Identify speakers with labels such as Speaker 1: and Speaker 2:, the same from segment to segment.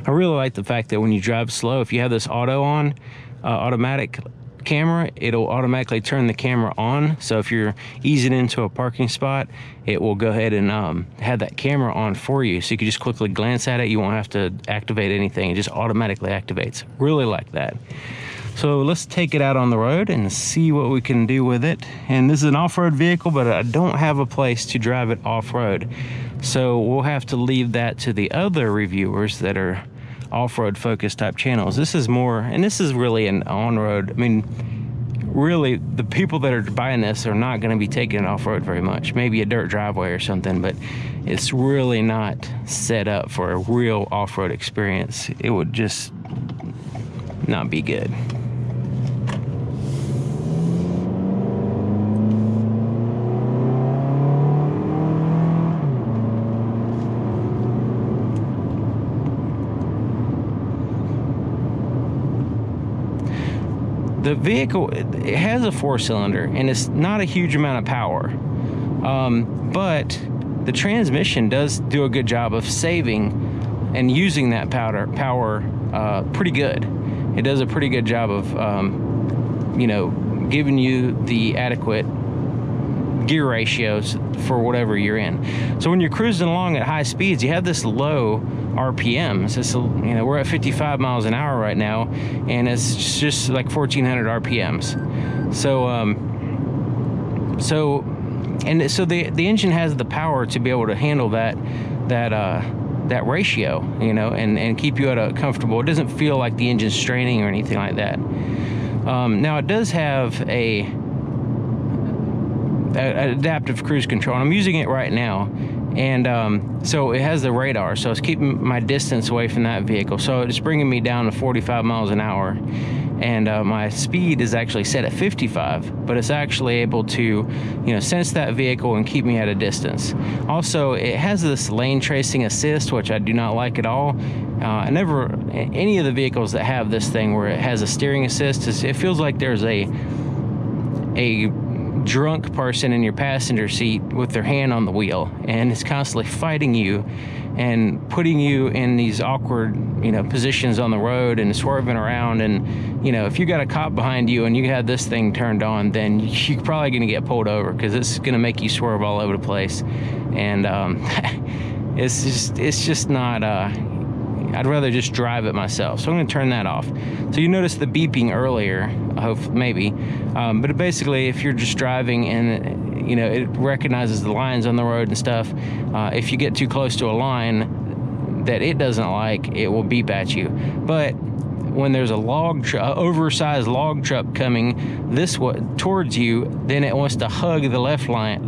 Speaker 1: I really like the fact that when you drive slow, if you have this automatic camera, it'll automatically turn the camera on. So if you're easing into a parking spot, it will go ahead and have that camera on for you, so you can just quickly glance at it. You won't have to activate anything. It just automatically activates. Really like that. So let's take it out on the road and see what we can do with it. And this is an off-road vehicle, but I don't have a place to drive it off-road, so we'll have to leave that to the other reviewers that are off-road focused type channels. This is more, and this is really an on-road. I mean, really, the people that are buying this are not going to be taking it off-road very much. Maybe a dirt driveway or something, but it's really not set up for a real off-road experience. It would just not be good. The vehicle, it has a 4-cylinder, and it's not a huge amount of power, but the transmission does do a good job of saving and using that power pretty good. It does a pretty good job of, you know, giving you the adequate gear ratios for whatever you're in. So when you're cruising along at high speeds, you have this low RPMs. It's, you know, we're at 55 miles an hour right now, and it's just like 1400 RPMs. So the engine has the power to be able to handle that ratio, you know, and keep you at a comfortable. It doesn't feel like the engine's straining or anything like that. Now it does have an adaptive cruise control, and I'm using it right now, and so it has the radar, so it's keeping my distance away from that vehicle, so it's bringing me down to 45 miles an hour, and my speed is actually set at 55, but it's actually able to, you know, sense that vehicle and keep me at a distance. Also, it has this lane tracing assist, which I do not like at all. Any of the vehicles that have this thing where it has a steering assist, it feels like there's a drunk person in your passenger seat with their hand on the wheel, and it's constantly fighting you and putting you in these awkward, you know, positions on the road and swerving around. And, you know, if you got a cop behind you and you have this thing turned on, then you're probably going to get pulled over, because it's going to make you swerve all over the place. And it's just not I'd rather just drive it myself. So I'm going to turn that off. So you noticed the beeping earlier, I hope, maybe. But basically, if you're just driving and, you know, it recognizes the lines on the road and stuff, if you get too close to a line that it doesn't like, it will beep at you. But when there's a oversized log truck coming this way towards you, then it wants to hug the left line,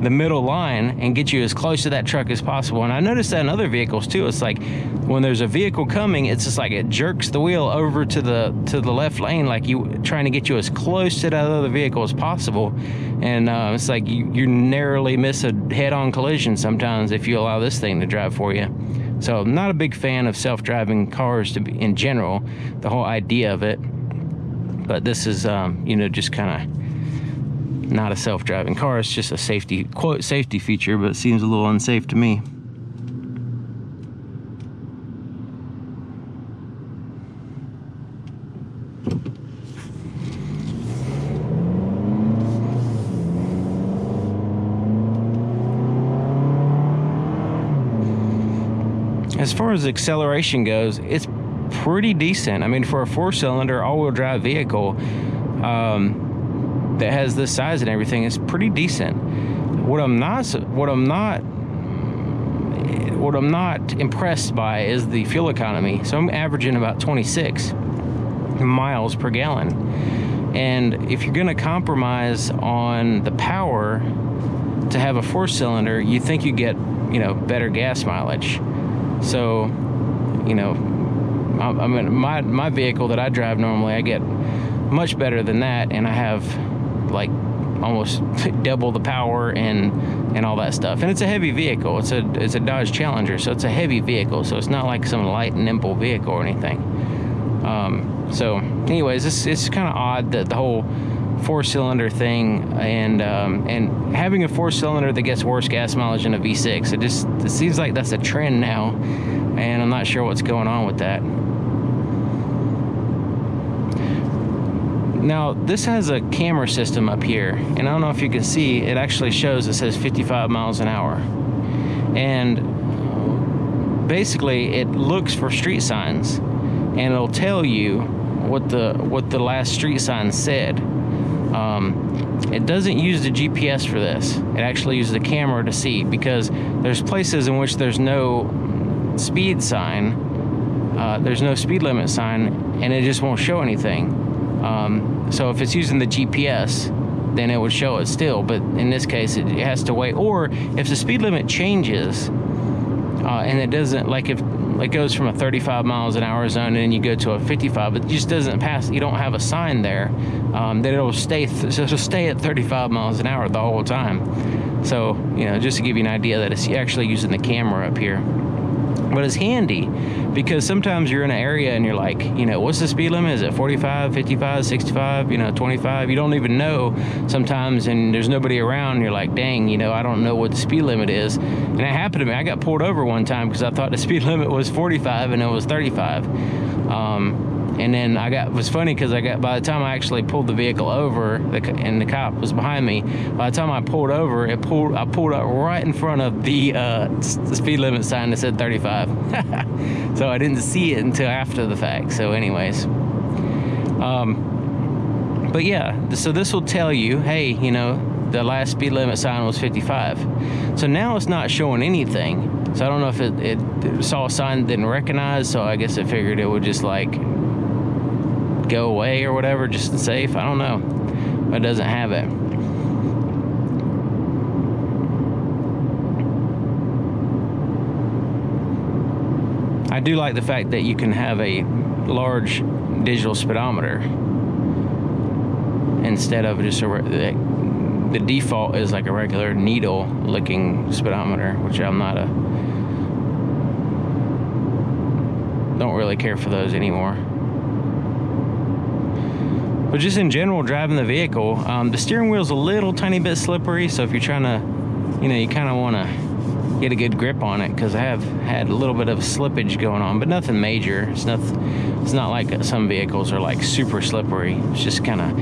Speaker 1: the middle line, and get you as close to that truck as possible. And I noticed that in other vehicles too. It's like when there's a vehicle coming, it's just like it jerks the wheel over to the left lane, like you trying to get you as close to that other vehicle as possible. And it's like you narrowly miss a head-on collision sometimes if you allow this thing to drive for you. So I'm not a big fan of self-driving cars in general, the whole idea of it. But this is, you know, just kind of not a self-driving car. It's just a safety, quote, safety feature, but it seems a little unsafe to me. As far as acceleration goes, it's pretty decent. I mean, for a 4-cylinder all-wheel drive vehicle that has this size and everything, it's pretty decent. What I'm not impressed by is the fuel economy. So I'm averaging about 26 miles per gallon. And if you're going to compromise on the power to have a 4-cylinder, you think you get, you know, better gas mileage. So, you know, I mean, my vehicle that I drive normally, I get much better than that, and I have like almost double the power and all that stuff. And it's a heavy vehicle. It's a Dodge Challenger, so it's a heavy vehicle. So it's not like some light and nimble vehicle or anything. So anyways, it's kind of odd that the whole 4-cylinder thing, and having a 4-cylinder that gets worse gas mileage than a V6. It seems like that's a trend now, and I'm not sure what's going on with that. Now, this has a camera system up here, and I don't know if you can see, it actually shows, it says 55 miles an hour. And basically, it looks for street signs, and it'll tell you what the last street sign said. It doesn't use the GPS for this. It actually uses the camera to see, because there's places in which there's no speed sign, there's no speed limit sign, and it just won't show anything. So if it's using the GPS, then it would show it still, but in this case it has to wait. Or if the speed limit changes, and it doesn't, like if it goes from a 35 miles an hour zone and then you go to a 55, it just doesn't pass, you don't have a sign there, then it'll stay at 35 miles an hour the whole time. So, you know, just to give you an idea that it's actually using the camera up here. But it's handy, because sometimes you're in an area and you're like, you know, what's the speed limit? Is it 45, 55, 65, you know, 25? You don't even know sometimes, and there's nobody around, and you're like, dang, you know, I don't know what the speed limit is. And it happened to me. I got pulled over one time because I thought the speed limit was 45 and it was 35. And then it was funny because by the time I actually pulled the vehicle over, and the cop was behind me, by the time I pulled over, I pulled up right in front of the speed limit sign that said 35. So I didn't see it until after the fact. So anyways, but yeah, so this will tell you, hey, you know, the last speed limit sign was 55. So now it's not showing anything. So I don't know if it saw a sign it didn't recognize, so I guess it figured it would just like go away or whatever, just safe. I don't know, but it doesn't have it. I do like the fact that you can have a large digital speedometer instead of just the default is like a regular needle looking speedometer, which I'm not don't really care for those anymore. But just in general, driving the vehicle, the steering wheel's a little tiny bit slippery, so if you're trying to, you know, you kind of want to get a good grip on it, because I have had a little bit of slippage going on, but nothing major. It's not like some vehicles are like super slippery. It's just kind of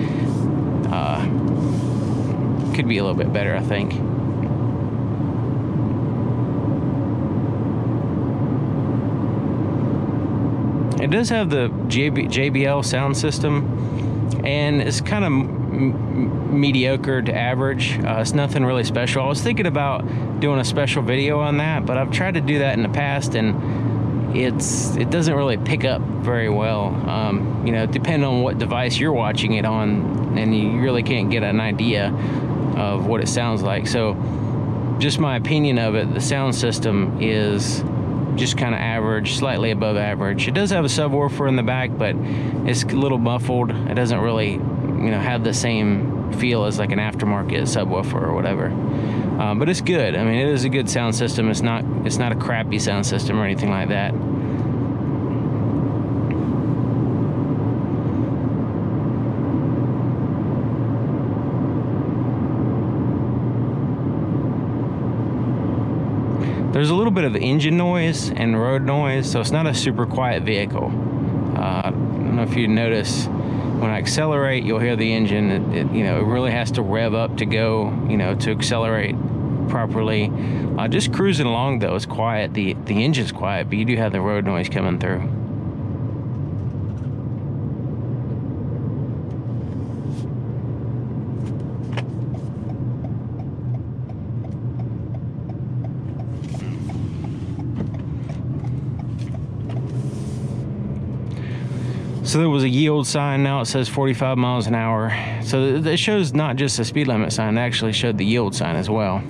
Speaker 1: could be a little bit better, I think. It does have the JBL sound system, and it's kind of mediocre to average. It's nothing really special. I was thinking about doing a special video on that, but I've tried to do that in the past, and it doesn't really pick up very well. You know, depending on what device you're watching it on, and you really can't get an idea of what it sounds like. So just my opinion of it, the sound system is just kind of average, slightly above average. It does have a subwoofer in the back, but it's a little muffled. It doesn't really, you know, have the same feel as like an aftermarket subwoofer or whatever. But it's good. I mean, it is a good sound system. It's not a crappy sound system or anything like that. There's a little bit of engine noise and road noise, so it's not a super quiet vehicle. I don't know if you notice, when I accelerate, you'll hear the engine. You know, it really has to rev up to go, you know, to accelerate properly. Just cruising along though, it's quiet. The engine's quiet, but you do have the road noise coming through. So there was a yield sign, now it says 45 miles an hour. So it shows not just the speed limit sign, it actually showed the yield sign as well.